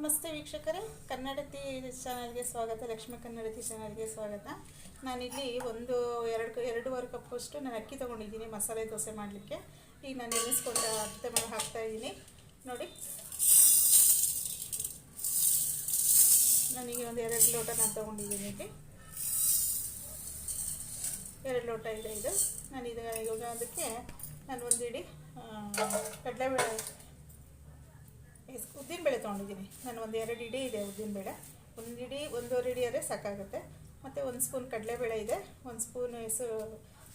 ನಮಸ್ತೆ ವೀಕ್ಷಕರೇ, ಕನ್ನಡತಿ ಚಾನಲ್ಗೆ ಸ್ವಾಗತ. ಲಕ್ಷ್ಮಿ ಕನ್ನಡತಿ ಚಾನಲ್ಗೆ ಸ್ವಾಗತ. ನಾನಿಲ್ಲಿ ಎರಡೂವರೆ ಕಪ್ಪಷ್ಟು ನಾನು ಅಕ್ಕಿ ತೊಗೊಂಡಿದ್ದೀನಿ ಮಸಾಲೆ ದೋಸೆ ಮಾಡಲಿಕ್ಕೆ. ಈಗ ನಾನು ನೆನೆಸ್ಕೊಂಡು ಅರ್ಧ ಮಾಡಿ ಹಾಕ್ತಾಯಿದ್ದೀನಿ ನೋಡಿ. ನನಗೆ ಒಂದು 2 ಲೋಟ ನಾನು ತೊಗೊಂಡಿದ್ದೀನಿ. ಇಲ್ಲಿ 2 ಲೋಟ ಇದೆ ಇದು. ನಾನು ಇವಾಗ ಅದಕ್ಕೆ ನಾನು ಒಂದು ಇಡೀ ಕಡಲೆಬೇಳೆ ಉದ್ದಿನಬೇಳೆ ತೊಗೊಂಡಿದ್ದೀನಿ. ನಾನು ಒಂದು 2 ಇಡೀ ಇದೆ ಉದ್ದಿನಬೇಳೆ. ಒಂದೂವರೆ ಇಡೀ ಆದರೆ ಸಾಕಾಗುತ್ತೆ. ಮತ್ತು 1 ಸ್ಪೂನ್ ಕಡಲೆಬೇಳೆ ಇದೆ, 1 ಸ್ಪೂನ್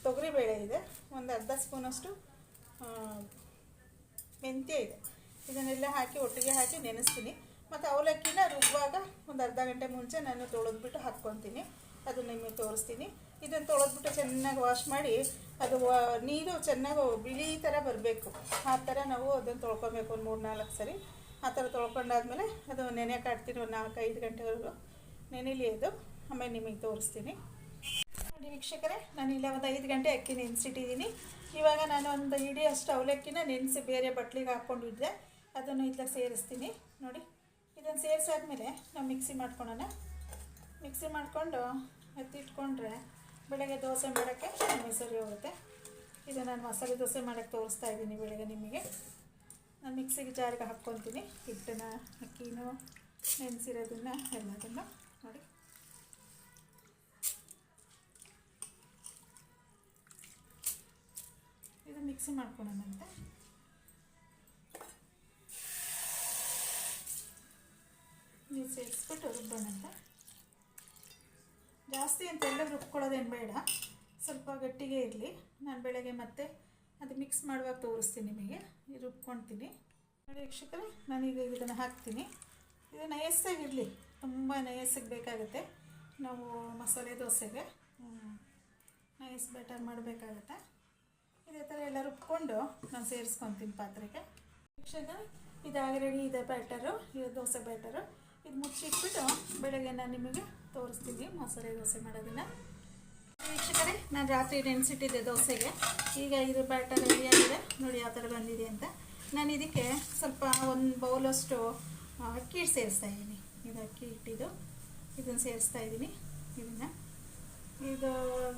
ತೊಗರಿಬೇಳೆ ಇದೆ, ಒಂದು ಅರ್ಧ ಸ್ಪೂನಷ್ಟು ಮೆಂತ್ಯ ಇದೆ. ಇದನ್ನೆಲ್ಲ ಹಾಕಿ ಒಟ್ಟಿಗೆ ಹಾಕಿ ನೆನೆಸ್ತೀನಿ. ಮತ್ತು ಅವಲಕ್ಕಿನ ರುಬ್ಬುವಾಗ ಒಂದು ಅರ್ಧ ಗಂಟೆ ಮುಂಚೆ ನಾನು ತೊಳೆದ್ಬಿಟ್ಟು ಹಾಕ್ಕೊತೀನಿ. ಅದು ನಿಮಗೆ ತೋರಿಸ್ತೀನಿ. ಇದನ್ನು ತೊಳೆದ್ಬಿಟ್ಟು ಚೆನ್ನಾಗಿ ವಾಶ್ ಮಾಡಿ ಅದು ನೀರು ಚೆನ್ನಾಗಿ ಬಿಳಿ ಥರ ಬರಬೇಕು. ಆ ಥರ ನಾವು ಅದನ್ನು ತೊಳ್ಕೊಬೇಕು ಒಂದು 3-4 ಸರಿ. ಆ ಥರ ತೊಳ್ಕೊಂಡಾದ್ಮೇಲೆ ಅದು ನೆನೆಯೋಕೆ ಇಡ್ತೀನಿ ಒಂದು 4-5 ಗಂಟೆವರೆಗೂ ನೆನೆಲಿ. ಅದು ಆಮೇಲೆ ನಿಮಗೆ ತೋರಿಸ್ತೀನಿ ನೋಡಿ ವೀಕ್ಷಕರೇ. ನಾನು ಇಲ್ಲ ಒಂದು 5 ಗಂಟೆ ಅಕ್ಕಿ ನೆನೆಸಿಟ್ಟಿದ್ದೀನಿ. ಇವಾಗ ನಾನು ಒಂದು ಇಡೀ ಅಷ್ಟು ಅವಲಕ್ಕಿನ ನೆನೆಸಿ ಬೇರೆ ಬಟ್ಲಿಗೆ ಹಾಕ್ಕೊಂಡಿದ್ದೆ. ಅದನ್ನು ಇಲ್ಲ ಸೇರಿಸ್ತೀನಿ ನೋಡಿ. ಇದನ್ನು ಸೇರಿಸಾದ್ಮೇಲೆ ನಾವು ಮಿಕ್ಸಿ ಮಾಡ್ಕೊಳ್ಳೋಣ. ಮಿಕ್ಸಿ ಮಾಡಿಕೊಂಡು ಎತ್ತಿಟ್ಕೊಂಡ್ರೆ ಬೆಳಗ್ಗೆ ದೋಸೆ ಮಾಡೋಕ್ಕೆ ನಿಮಗೆ ಸರಿ ಹೋಗುತ್ತೆ. ಇದು ನಾನು ಮಸಾಲೆ ದೋಸೆ ಮಾಡೋಕ್ಕೆ ತೋರಿಸ್ತಾ ಇದ್ದೀನಿ ಬೆಳಗ್ಗೆ ನಿಮಗೆ. ನಾನು ಮಿಕ್ಸಿಗೆ ಜಾರಿಗೆ ಹಾಕ್ಕೊತೀನಿ ಹಿಟ್ಟನ್ನ, ಅಕ್ಕಿನೂ ನೆನೆಸಿರೋದನ್ನು ಎಲ್ಲದನ್ನು ನೋಡಿ. ಇದು ಮಿಕ್ಸಿ ಮಾಡ್ಕೊಳ್ಳೋಣಂತೆ. ನೀರು ಸೇರಿಸ್ಬಿಟ್ಟು ರುಬ್ಬೋಣಂತೆ. ಜಾಸ್ತಿ ಅಂತೆಲ್ಲ ರುಬ್ಕೊಳ್ಳೋದೇನು ಬೇಡ, ಸ್ವಲ್ಪ ಗಟ್ಟಿಗೆ ಇರಲಿ. ನಾನು ಬೆಳಗ್ಗೆ ಮತ್ತೆ ಅದು ಮಿಕ್ಸ್ ಮಾಡುವಾಗ ತೋರಿಸ್ತೀನಿ ನಿಮಗೆ. ರುಬ್ಕೊಳ್ತೀನಿ ನೋಡಿ ವೀಕ್ಷಕರೇ. ನಾನೀಗ ಇದನ್ನು ಹಾಕ್ತೀನಿ. ಇದು ನಯಸ್ಸಾಗಿರಲಿ, ತುಂಬ ನಯಸ್ಸಿಗೆ ಬೇಕಾಗುತ್ತೆ. ನಾವು ಮಸಾಲೆ ದೋಸೆಗೆ ನಯಸ್ ಬ್ಯಾಟರ್ ಮಾಡಬೇಕಾಗತ್ತೆ. ಇದೇ ಥರ ಎಲ್ಲ ರುಬ್ಕೊಂಡು ನಾನು ಸೇರಿಸ್ಕೊತೀನಿ ಪಾತ್ರೆಗೆ. ವೀಕ್ಷಕರೇ, ಇದಾಗಿ ರೆಡಿ ಇದೆ ಬ್ಯಾಟರು, ಇದು ದೋಸೆ ಬ್ಯಾಟರು. ಇದು ಮುಚ್ಚಿಟ್ಬಿಟ್ಟು ಬೆಳಗ್ಗೆ ನಾನು ನಿಮಗೆ ತೋರಿಸ್ತೀನಿ ಮಸಾಲೆ ದೋಸೆ ಮಾಡೋದನ್ನು. ವೀಕ್ಷಕರೇ, ನಾನು ರಾತ್ರಿ ನೆನೆಸಿಟ್ಟಿದ್ದೆ ದೋಸೆಗೆ. ಈಗ ಇದು ಬ್ಯಾಟರ್ ರೆಡಿಯಾಗಿದೆ ನೋಡಿ ಯಾವ ಥರ ಬಂದಿದೆ ಅಂತ. ನಾನು ಇದಕ್ಕೆ ಸ್ವಲ್ಪ ಒಂದು ಬೌಲಷ್ಟು ಅಕ್ಕಿ ಹಿಟ್ಟು ಸೇರಿಸ್ತಾ ಇದ್ದೀನಿ. ಇದು ಅಕ್ಕಿ ಹಿಟ್ಟಿದ್ದು ಇದನ್ನು ಸೇರಿಸ್ತಾ ಇದ್ದೀನಿ. ಇದು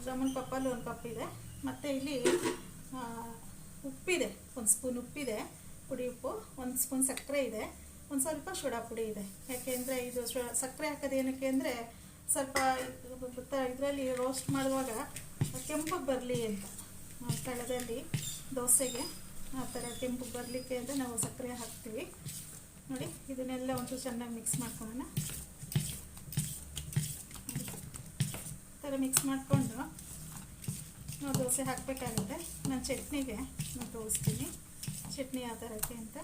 ಜಾಮೂನ್ ಕಪ್ಪಲ್ಲಿ 1 ಕಪ್ ಇದೆ. ಮತ್ತು ಇಲ್ಲಿ ಉಪ್ಪಿದೆ, 1 ಸ್ಪೂನ್ ಉಪ್ಪಿದೆ, ಪುಡಿ ಉಪ್ಪು, 1 ಸ್ಪೂನ್ ಸಕ್ಕರೆ ಇದೆ, ಒಂದು ಸ್ವಲ್ಪ ಸೋಡಾ ಪುಡಿ ಇದೆ. ಯಾಕೆಂದರೆ ಇದು ಸಕ್ಕರೆ ಹಾಕೋದು ಏನಕ್ಕೆ ಅಂದರೆ ಸ್ವಲ್ಪ ಇದರಲ್ಲಿ ರೋಸ್ಟ್ ಮಾಡುವಾಗ ಕೆಂಪಗೆ ಬರಲಿ ಅಂತ, ತಳದಲ್ಲಿ ದೋಸೆಗೆ ಆ ಥರ ಕೆಂಪಗೆ ಬರಲಿಕ್ಕೆ ಅಂತ ನಾವು ಸಕ್ಕರೆ ಹಾಕ್ತೀವಿ ನೋಡಿ. ಇದನ್ನೆಲ್ಲ ಒಂಚೂರು ಚೆನ್ನಾಗಿ ಮಿಕ್ಸ್ ಮಾಡ್ಕೊಳ್ಳೋಣ. ಈ ಥರ ಮಿಕ್ಸ್ ಮಾಡಿಕೊಂಡು ನಾವು ದೋಸೆ ಹಾಕಬೇಕಾಗುತ್ತೆ. ನಾನು ಚಟ್ನಿಗೆ ನಾನು ತೋರಿಸ್ತೀನಿ ಚಟ್ನಿ ಯಾವ ಥರಕ್ಕೆ ಅಂತ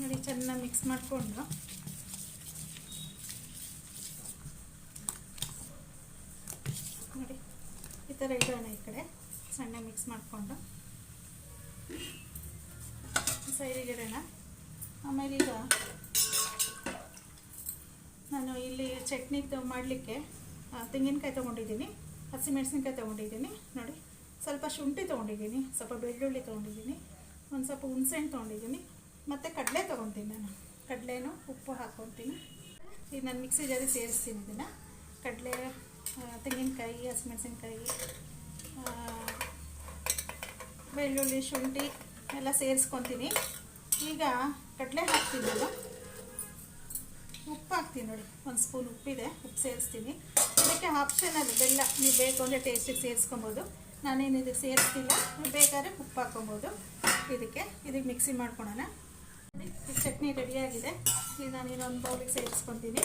ನೋಡಿ. ಚೆನ್ನಾಗಿ ಮಿಕ್ಸ್ ಮಾಡಿಕೊಂಡು ನೋಡಿ ಈ ಥರ ಇಡೋಣ. ಈ ಕಡೆ ಸಣ್ಣ ಮಿಕ್ಸ್ ಮಾಡಿಕೊಂಡು ಸೈಡಿಗೆ ಇಡೋಣ. ಆಮೇಲೆ ಈಗ ನಾನು ಇಲ್ಲಿ ಚಟ್ನಿ ಮಾಡಲಿಕ್ಕೆ ತೆಂಗಿನಕಾಯಿ ತೊಗೊಂಡಿದ್ದೀನಿ, ಹಸಿಮೆಣಸಿನ್ಕಾಯಿ ತೊಗೊಂಡಿದ್ದೀನಿ ನೋಡಿ. ಸ್ವಲ್ಪ ಶುಂಠಿ ತೊಗೊಂಡಿದ್ದೀನಿ, ಸ್ವಲ್ಪ ಬೆಳ್ಳುಳ್ಳಿ ತೊಗೊಂಡಿದ್ದೀನಿ, ಒಂದು ಸ್ವಲ್ಪ ಹುಣಸೆಹಣ್ಣು ತೊಗೊಂಡಿದ್ದೀನಿ, ಮತ್ತು ಕಡಲೆ ತೊಗೊತೀನಿ. ನಾನು ಕಡಲೆನೂ ಉಪ್ಪು ಹಾಕ್ಕೊತೀನಿ. ಈಗ ನಾನು ಮಿಕ್ಸಿ ಜಾರಿ ಸೇರಿಸ್ತೀನಿ ಇದನ್ನು. ಕಡಲೆ, ತೆಂಗಿನಕಾಯಿ, ಹಸಿಮೆಣಸಿನ್ಕಾಯಿ, ಬೆಳ್ಳುಳ್ಳಿ, ಶುಂಠಿ ಎಲ್ಲ ಸೇರಿಸ್ಕೊತೀನಿ. ಈಗ ಕಡಲೆ ಹಾಕ್ತೀನಿ ನಾನು. ಉಪ್ಪು ಹಾಕ್ತೀನಿ ನೋಡಿ, 1 ಸ್ಪೂನ್ ಉಪ್ಪಿದೆ, ಉಪ್ಪು ಸೇರಿಸ್ತೀನಿ. ಇದಕ್ಕೆ ಆಪ್ಷನಲ್ ಬೆಲ್ಲ, ನೀವು ಬೇಕು ಅಂದರೆ ಟೇಸ್ಟಿಗೆ ಸೇರಿಸ್ಕೊಬೋದು. ನಾನೇನು ಇದಕ್ಕೆ ಸೇರಿಸ್ತಿಲ್ಲ, ನೀವು ಬೇಕಾದ್ರೆ ಉಪ್ಪು ಹಾಕ್ಕೊಬೋದು. ಇದಕ್ಕೆ ಮಿಕ್ಸಿ ಮಾಡ್ಕೊಳೋಣ. ಈ ಚಟ್ನಿ ರೆಡಿಯಾಗಿದೆ. ಈಗ ನಾನು ಇನ್ನೊಂದು ಬೌಲಿಗೆ ಸೇರಿಸ್ಕೊತೀನಿ.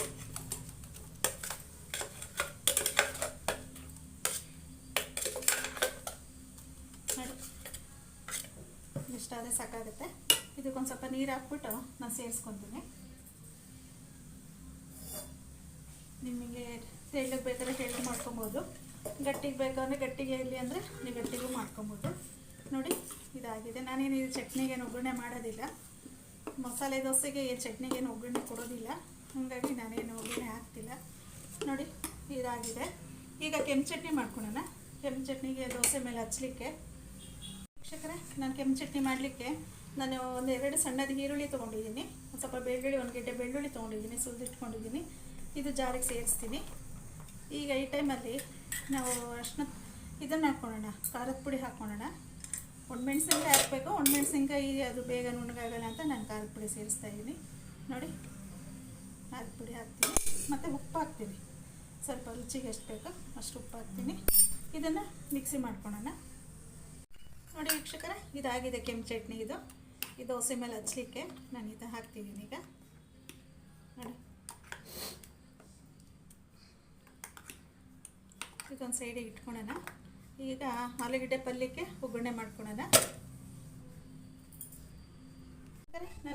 ನೋಡಿ ಇಷ್ಟಾದರೆ ಸಾಕಾಗುತ್ತೆ. ಇದಕ್ಕೊಂದು ಸ್ವಲ್ಪ ನೀರು ಹಾಕ್ಬಿಟ್ಟು ನಾನು ಸೇರಿಸ್ಕೊತೀನಿ. ನಿಮಗೆ ತೆಳ್ಳಗೆ ಬೇಕಾದ್ರೆ ತೆಳ್ಳಗೆ ಮಾಡ್ಕೊಬೋದು, ಗಟ್ಟಿಗೆ ಬೇಕಂದರೆ ಗಟ್ಟಿಗೆ ಇರಲಿ ಅಂದರೆ ನೀವು ಗಟ್ಟಿಗೂ ಮಾಡ್ಕೊಬೋದು ನೋಡಿ. ಇದಾಗಿದೆ. ನಾನೇನು ಇದು ಚಟ್ನಿಗೇನು ಒಗ್ಗರಣೆ ಮಾಡೋದಿಲ್ಲ, ಮಸಾಲೆ ದೋಸೆಗೆ ಚಟ್ನಿಗೇನು ಒಗ್ಗರಣೆ ಕೊಡೋದಿಲ್ಲ, ಹಾಗಾಗಿ ನಾನೇನು ಒಗ್ಗರಣೆ ಹಾಕ್ತಿಲ್ಲ ನೋಡಿ. ಇದಾಗಿದೆ. ಈಗ ಕೆಂಪು ಚಟ್ನಿ ಮಾಡ್ಕೊಳ್ಳೋಣ. ಕೆಂಪು ಚಟ್ನಿಗೆ ದೋಸೆ ಮೇಲೆ ಹಚ್ಚಲಿಕ್ಕೆ ವೀಕ್ಷಕರೇ, ನಾನು ಕೆಂಪು ಚಟ್ನಿ ಮಾಡಲಿಕ್ಕೆ ನಾನು ಒಂದೆರಡು ಸಣ್ಣದು ಈರುಳ್ಳಿ ತೊಗೊಂಡಿದ್ದೀನಿ, ಒಂದು ಸ್ವಲ್ಪ ಬೆಳ್ಳುಳ್ಳಿ, ಒಂದು ಗೆಡ್ಡೆ ಬೆಳ್ಳುಳ್ಳಿ ತೊಗೊಂಡಿದ್ದೀನಿ, ಸುಲಿದಿಟ್ಕೊಂಡಿದ್ದೀನಿ. ಇದು ಜಾರಿಗೆ ಸೇರಿಸ್ತೀನಿ. ಈಗ ಈ ಟೈಮಲ್ಲಿ ನಾವು ಅಷ್ಟನ್ನ ಇದನ್ನು ಹಾಕ್ಕೊಳ್ಳೋಣ, ಖಾರದ ಪುಡಿ ಹಾಕ್ಕೊಳ್ಳೋಣ. ಒಣಮೆಣ್ಸಿನ್ಕಾಯಿ ಹಾಕಬೇಕು. ಒಣಮೆಣ್ಸಿನ್ಕಾಯಿ ಅದು ಬೇಗ ನುಣ್ಣಗಾಗಲ್ಲ ಅಂತ ನಾನು ಖಾರದ ಪುಡಿ ಸೇರಿಸ್ತಾಯಿದ್ದೀನಿ. ನೋಡಿ, ಖಾರದ ಪುಡಿ ಹಾಕ್ತೀನಿ ಮತ್ತು ಉಪ್ಪು ಹಾಕ್ತೀನಿ. ಸ್ವಲ್ಪ ರುಚಿಗೆ ಎಷ್ಟು ಬೇಕೋ ಅಷ್ಟು ಉಪ್ಪು ಹಾಕ್ತೀನಿ. ಇದನ್ನು ಮಿಕ್ಸಿ ಮಾಡ್ಕೊಳ್ಳೋಣ. ನೋಡಿ ವೀಕ್ಷಕರೇ, ಇದಾಗಿದೆ ಕೆಂಪು ಚಟ್ನಿ. ಇದು ದೋಸೆ ಮೇಲೆ ಹಚ್ಚಲಿಕ್ಕೆ ನಾನು ಇದು ಹಾಕ್ತಿದ್ದೀನಿ. ಈಗ ನೋಡಿ, ಇದೊಂದು ಸೈಡಿಗೆ ಇಟ್ಕೊಳ್ಳೋಣ. ಈಗ ಆಲೂಗಡ್ಡೆ ಪಲ್ಯಕ್ಕೆ ಒಗ್ಗರಣೆ ಮಾಡ್ಕೊಳ್ಳೋಣ.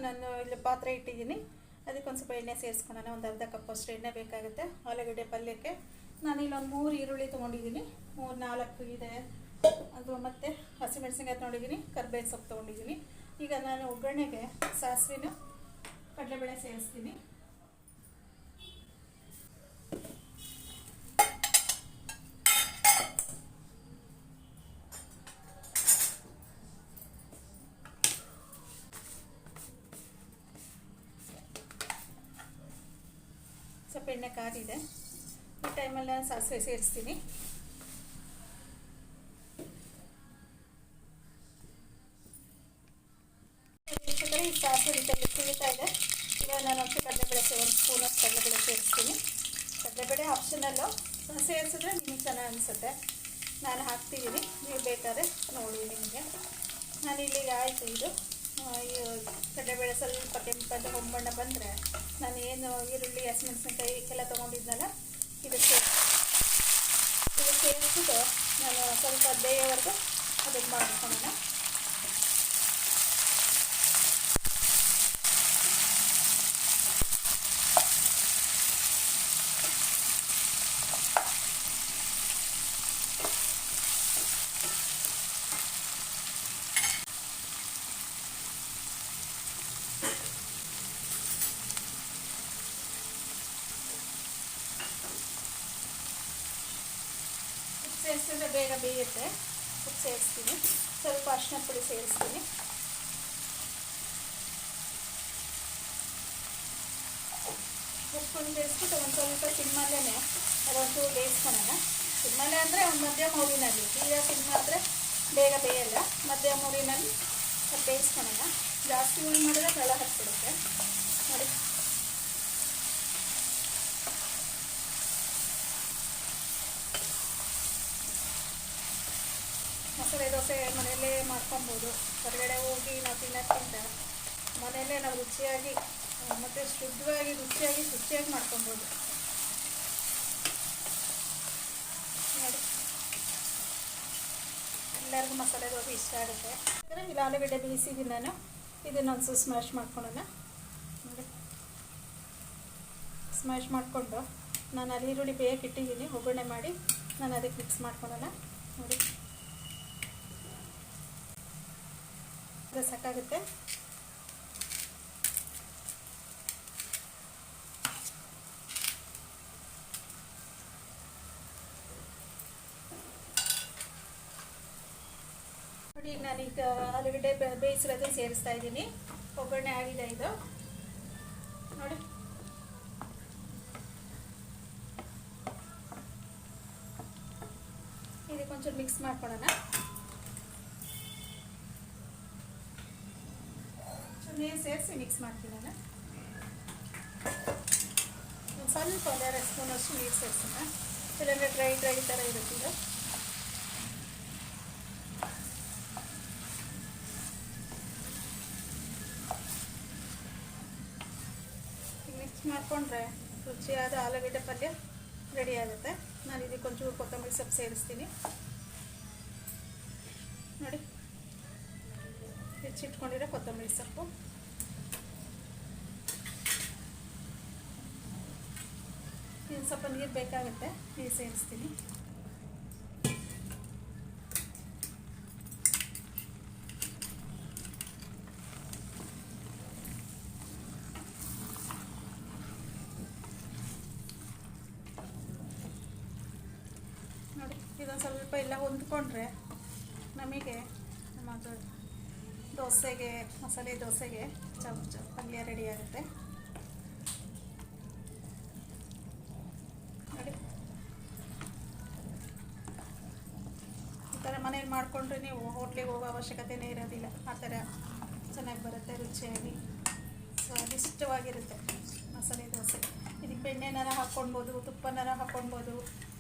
ನಾನು ಇಲ್ಲಿ ಪಾತ್ರೆ ಇಟ್ಟಿದ್ದೀನಿ, ಅದಕ್ಕೊಂದು ಸ್ವಲ್ಪ ಎಣ್ಣೆ ಸೇರಿಸ್ಕೊಳ್ಳೋಣ. ಒಂದು ಅರ್ಧ ಕಪ್ಪಷ್ಟು ಎಣ್ಣೆ ಬೇಕಾಗುತ್ತೆ ಆಲೂಗಡ್ಡೆ ಪಲ್ಯಕ್ಕೆ. ನಾನು ಇಲ್ಲೊಂದು 3 ಈರುಳ್ಳಿ ತೊಗೊಂಡಿದ್ದೀನಿ, 3-4 ಇದೆ ಅದು, ಮತ್ತು ಹಸಿಮೆಣಸಿನ್ಕಾಯಿ ತೊಗೊಂಡಿದ್ದೀನಿ, ಕರ್ಬೇವಿನ ಸೊಪ್ಪು ತೊಗೊಂಡಿದ್ದೀನಿ. ಈಗ ನಾನು ಒಗ್ಗರಣೆಗೆ ಸಾಸಿವೆನೂ ಕಡಲೆಬೇಳೆ ಸೇರಿಸ್ತೀನಿ. ಸ್ವಲ್ಪ ಎಣ್ಣೆ ಕಾದಿದೆ. ಈ ಟೈಮಲ್ಲಿ ನಾನು ಸಾಸಿವೆ ಸೇರಿಸ್ತೀನಿ. ಈ ಸಾಸಿವೆ ರೀತಿಯಲ್ಲಿ ಕುಳಿತಾ ಇದೆ. ಈಗ ನಾನು ಒಂದು ಕಡಲೆಬೇಳೆ, 1 ಸ್ಪೂನಷ್ಟು ಕಡಲೆಬೇಳೆ ಸೇರಿಸ್ತೀನಿ. ಕಡಲೆಬೇಳೆ ಆಪ್ಷನಲ್ಲು, ಸೇರಿಸಿದ್ರೆ ನಿಮಗೆ ಚೆನ್ನಾಗಿ ಅನಿಸುತ್ತೆ. ನಾನು ಹಾಕ್ತಿದ್ದೀನಿ, ನೀವು ಬೇಕಾದ್ರೆ ನೋಡಿ ನಿಮಗೆ. ನಾನು ಇಲ್ಲಿಗೆ ಆಯಿತು. ಇದು ಕಡಲೆಬೇಳೆ ಸ್ವಲ್ಪ ಕೆಂಪಲ್ಲಿ ಹೊಂಬಣ್ಣ ಬಂದರೆ ನಾನು ಏನು ಈರುಳ್ಳಿ ಹಸಿಮೆಣಸಿನ್ಕಾಯಿ ಎಲ್ಲ ತೊಗೊಂಡಿದ್ನಲ್ಲ ಇದಕ್ಕೆ ಸೇರಿಸಿದ್ದು ನಾನು ಸ್ವಲ್ಪ ಬೇಯೋವರೆಗೂ ಅದನ್ನು ಮಾಡ್ಕೊಳ್ಳೋಣ. ಸೇರಿಸಿದ್ರೆ ಬೇಗ ಬೇಯುತ್ತೆ. ಉಪ್ಪು ಸೇರಿಸ್ತೀನಿ, ಸ್ವಲ್ಪ ಅರಿಶಿನ ಪುಡಿ ಸೇರಿಸ್ತೀನಿ. ಉಪ್ಪನ್ನು ಬೇಯಿಸ್ಬಿಟ್ಟು ಒಂದು ಸ್ವಲ್ಪ ಸಿಮ್ಮಲ್ಲೇ ಅದೊಂದು ಬೇಯಿಸ್ಕೊಳ್ಳೋಣ. ಸಿಮ್ಮಲ್ಲೇ ಅಂದರೆ ಒಂದು ಮಧ್ಯಮ ಊರಿನಲ್ಲಿ, ಈಗ ಸಿಮ್ಮ ಆದರೆ ಬೇಗ ಬೇಯಲ್ಲ. ಮಧ್ಯಮ ಊರಿನಲ್ಲಿ ಅದು ಬೇಯಿಸ್ಕೊಳ್ಳೋಣ. ಜಾಸ್ತಿ ಊರಿ ಮಾಡಿದ್ರೆ ತಳ ಹತ್ಬಿಡುತ್ತೆ. ನೋಡಿ, ಮಸಾಲೆ ದೋಸೆ ಮನೆಯಲ್ಲೇ ಮಾಡ್ಕೊಬೋದು. ಹೊರಗಡೆ ಹೋಗಿ ನಾವು ತಿನ್ನೋಕ್ಕಿಂತ ಮನೆಯಲ್ಲೇ ನಾವು ರುಚಿಯಾಗಿ ಮತ್ತು ಶುದ್ಧವಾಗಿ ರುಚಿಯಾಗಿ ಮಾಡ್ಕೊಬೋದು. ನೋಡಿ, ಎಲ್ಲರಿಗೂ ಮಸಾಲೆ ದೋಸೆ ಇಷ್ಟ ಆಗುತ್ತೆ. ಇಲ್ಲಿ ಆಲೂಗಡ್ಡೆ ಬೇಯಿಸಿದ್ದೀನಿ ನಾನು. ಇದನ್ನೊಂದು ಸ್ಮ್ಯಾಶ್ ಮಾಡ್ಕೊಳ್ಳೋಣ. ನೋಡಿ, ಸ್ಮ್ಯಾಶ್ ಮಾಡಿಕೊಂಡು ನಾನು ಅಲ್ಲಿ ಈರುಳ್ಳಿ ಬೇಯಕ್ಕೆ ಇಟ್ಟಿದ್ದೀನಿ, ಒಗ್ಗರಣೆ ಮಾಡಿ ನಾನು ಅದಕ್ಕೆ ಮಿಕ್ಸ್ ಮಾಡ್ಕೊಳ್ಳೋಣ. ನೋಡಿ, ಅದು ಸಾಕಾಗುತ್ತೆ. ನೋಡಿ, ನಾನೀಗ ಆಲೂಗಡ್ಡೆ ಬೇಯಿಸಿರೋದನ್ನು ಸೇರಿಸ್ತಾ ಇದ್ದೀನಿ. ಒಗ್ಗರಣೆ ಆಗಿದೆ ಇದು. ನೋಡಿ, ಇದಕ್ಕೊಂಚೂರು ಮಿಕ್ಸ್ ಮಾಡ್ಕೊಳ್ಳೋಣ. ನೀರು ಸೇರಿಸಿ ಮಿಕ್ಸ್ ಮಾಡ್ತೀನಿ ನಾನು. ಒಂದು ಸ್ವಲ್ಪ 1-2 ಸ್ಪೂನಷ್ಟು ನೀರು ಸೇರಿಸೋಣ, ಇಲ್ಲಾಂದರೆ ಡ್ರೈ ಥರ ಇರುತ್ತೆ. ಮಿಕ್ಸ್ ಮಾಡಿಕೊಂಡ್ರೆ ರುಚಿಯಾದ ಆಲೂಗಡ್ಡೆ ಪಲ್ಯ ರೆಡಿ ಆಗುತ್ತೆ. ನಾನು ಇದಕ್ಕೆ ಒಂಚೂರು ಕೊತ್ತಂಬರಿ ಸೊಪ್ಪು ಸೇರಿಸ್ತೀನಿ. ನೋಡಿ, ಹೆಚ್ಚಿಟ್ಕೊಂಡಿರೋ ಕೊತ್ತಂಬರಿ ಸೊಪ್ಪು. ಇನ್ನು ಸ್ವಲ್ಪ ನೀರು ಬೇಕಾಗುತ್ತೆ, ನೀರು ಸೇರಿಸ್ತೀನಿ. ನೋಡಿ, ಇದೊಂದು ಸ್ವಲ್ಪ ಎಲ್ಲ ಹೊಂದ್ಕೊಂಡ್ರೆ ನಮಗೆ ದೋಸೆಗೆ, ಮಸಾಲೆ ದೋಸೆಗೆ ಪಲ್ಯ ರೆಡಿ ಆಗುತ್ತೆ ನೋಡಿ. ಈ ಥರ ಮನೇಲಿ ಮಾಡಿಕೊಂಡ್ರೆ ನೀವು ಹೋಟ್ಲಿಗೆ ಹೋಗೋ ಅವಶ್ಯಕತೆನೇ ಇರೋದಿಲ್ಲ. ಆ ಥರ ಚೆನ್ನಾಗಿ ಬರುತ್ತೆ, ರುಚಿಯಾಗಿ ಸ್ವಾದಿಷ್ಟವಾಗಿರುತ್ತೆ ಮಸಾಲೆ ದೋಸೆ. ಇದಕ್ಕೆ ಬೆಣ್ಣೆನಾರ ಹಾಕ್ಕೊಳ್ಬೋದು, ತುಪ್ಪನಾರ ಹಾಕ್ಕೊಳ್ಬೋದು.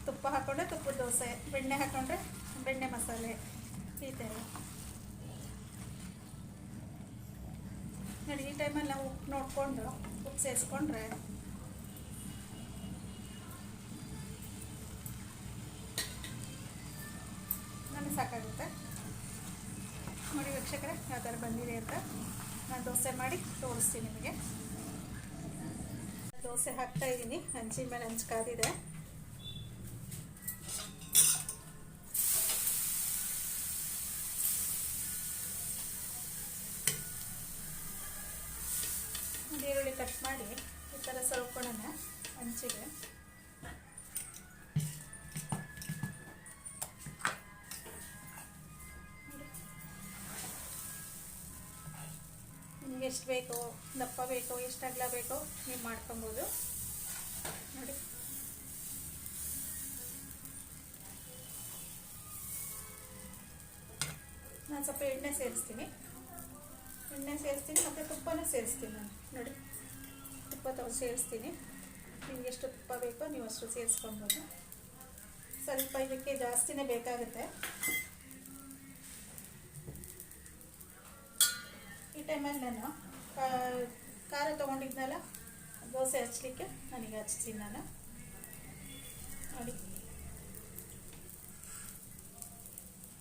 ತುಪ್ಪ ಹಾಕ್ಕೊಂಡ್ರೆ ತುಪ್ಪದ ದೋಸೆ, ಬೆಣ್ಣೆ ಹಾಕ್ಕೊಂಡ್ರೆ ಬೆಣ್ಣೆ ಮಸಾಲೆ, ಈ ಥರ ನೋಡಿ. ಈ ಟೈಮಲ್ಲಿ ನಾವು ಉಪ್ಪು ನೋಡಿಕೊಂಡು ಉಪ್ಪು ಸೇರಿಸ್ಕೊಂಡ್ರೆ ನನಗೆ ಸಾಕಾಗುತ್ತೆ ನೋಡಿ. ವೀಕ್ಷಕರೇ ಯಾವ ಥರ ಬಂದಿದೆ ಅಂತ ನಾನು ದೋಸೆ ಮಾಡಿ ತೋರಿಸ್ತೀನಿ ನಿಮಗೆ. ದೋಸೆ ಹಾಕ್ತಾ ಇದ್ದೀನಿ, ಹಂಚಿನ ಮೇಲೆ ಹಂಚು ಕಾದಿದೆ. ಈರುಳ್ಳಿ ಕಟ್ ಮಾಡಿ ಈ ಥರ ಸರ್ಕೊಳ್ಳೋಣ ಹಂಚಿಗೆ. ನಿಮ್ಗೆ ಎಷ್ಟು ಬೇಕೋ, ದಪ್ಪ ಬೇಕೋ, ಎಷ್ಟು ಅಗಲ ಬೇಕೋ ನೀವು ಮಾಡ್ಕೊಬೋದು ನೋಡಿ. ನಾನು ಸ್ವಲ್ಪ ಎಣ್ಣೆ ಸೇರಿಸ್ತೀನಿ ಮತ್ತು ತುಪ್ಪನೂ ಸೇರಿಸ್ತೀನಿ ನಾನು ನೋಡಿ. ತುಪ್ಪ ಸೇರಿಸ್ತೀನಿ. ನಿಮ್ಗೆ ಎಷ್ಟು ತುಪ್ಪ ಬೇಕೋ ನೀವು ಅಷ್ಟು ಸೇರಿಸ್ಕೊಬೋದು. ಸ್ವಲ್ಪ ಇದಕ್ಕೆ ಜಾಸ್ತಿನೇ ಬೇಕಾಗುತ್ತೆ. ಈ ಟೈಮಲ್ಲಿ ನಾನು ಖಾರ ತೊಗೊಂಡಿದ್ನಲ್ಲ ದೋಸೆ ಹಚ್ಚಲಿಕ್ಕೆ, ನನಗೆ ಹಚ್ತೀನಿ ನಾನು ನೋಡಿ.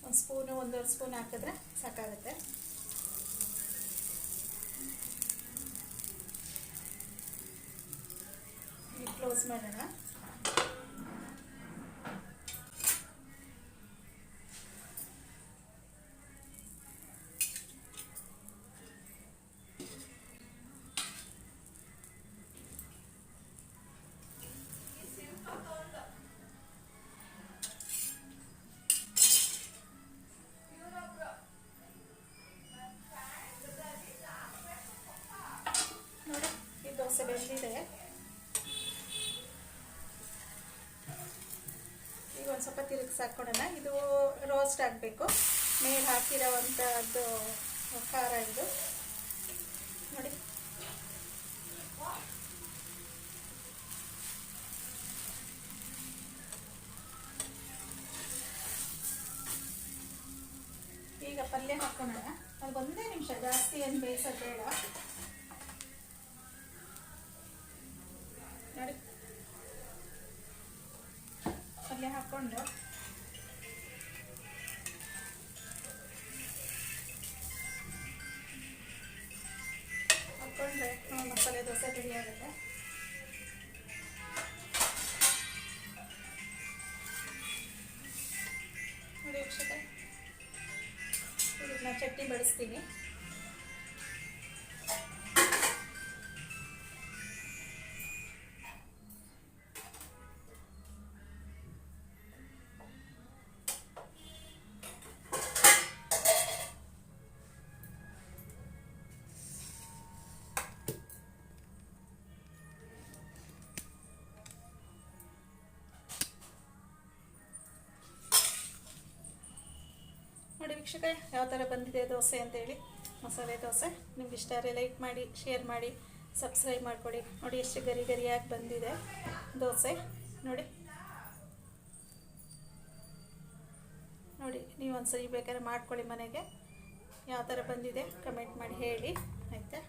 ಒಂದು ಸ್ಪೂನು, 1.5 ಸ್ಪೂನ್ ಹಾಕಿದ್ರೆ ಸಾಕಾಗುತ್ತೆ. ಕ್ಲೋಸ್ ಮಾಡೋಣ. ನೋಡಿ, ಈ ದೋಸೆ ಬೆಂದಿದೆ. ಈಗ ಒಂದು ಸ್ವಲ್ಪ ತಿರುಗಿಸಿ ಹಾಕ್ಕೊಡೋಣ. ಇದು ರೋಸ್ಟ್ ಆಗಬೇಕು. ಮೇಲೆ ಹಾಕಿರೋವಂಥದ್ದು ಖಾರ ಇದು ನೋಡಿ. ಈಗ ಪಲ್ಯ ಹಾಕ್ಕೊಳ್ಳೋಣ. ಅದು ಒಂದೇ ನಿಮಿಷ, ಜಾಸ್ತಿ ಏನು ಬೇಯಿಸೋದು ಬೇಡ ನೋಡಿ. ಪಲ್ಯ ಹಾಕ್ಕೊಂಡು ಮಸಾಲೆ ದೋಸೆ ರೆಡಿ ಆಗುತ್ತೆ. ನೋಡಿ ವೀಕ್ಷಕರೇ, ಇದನ್ನ ಚಟ್ನಿ ಬಳಸ್ತೀನಿ. ನೋಡಿ ವೀಕ್ಷಕರೇ, ಯಾವ ಥರ ಬಂದಿದೆ ದೋಸೆ ಅಂತೇಳಿ. ಮಸಾಲೆ ದೋಸೆ ನಿಮ್ಗೆ ಇಷ್ಟ ಆದರೆ ಲೈಕ್ ಮಾಡಿ, ಶೇರ್ ಮಾಡಿ, ಸಬ್ಸ್ಕ್ರೈಬ್ ಮಾಡಿಕೊಡಿ. ನೋಡಿ ಎಷ್ಟು ಗರಿ ಗರಿಯಾಗಿ ಬಂದಿದೆ ದೋಸೆ ನೋಡಿ. ನೋಡಿ ನೀವು ಒಂದ್ಸರಿ ಬೇಕಾದ್ರೆ ಮಾಡ್ಕೊಳ್ಳಿ ಮನೆಗೆ. ಯಾವ ಥರ ಬಂದಿದೆ ಕಮೆಂಟ್ ಮಾಡಿ ಹೇಳಿ ಆಯಿತಾ.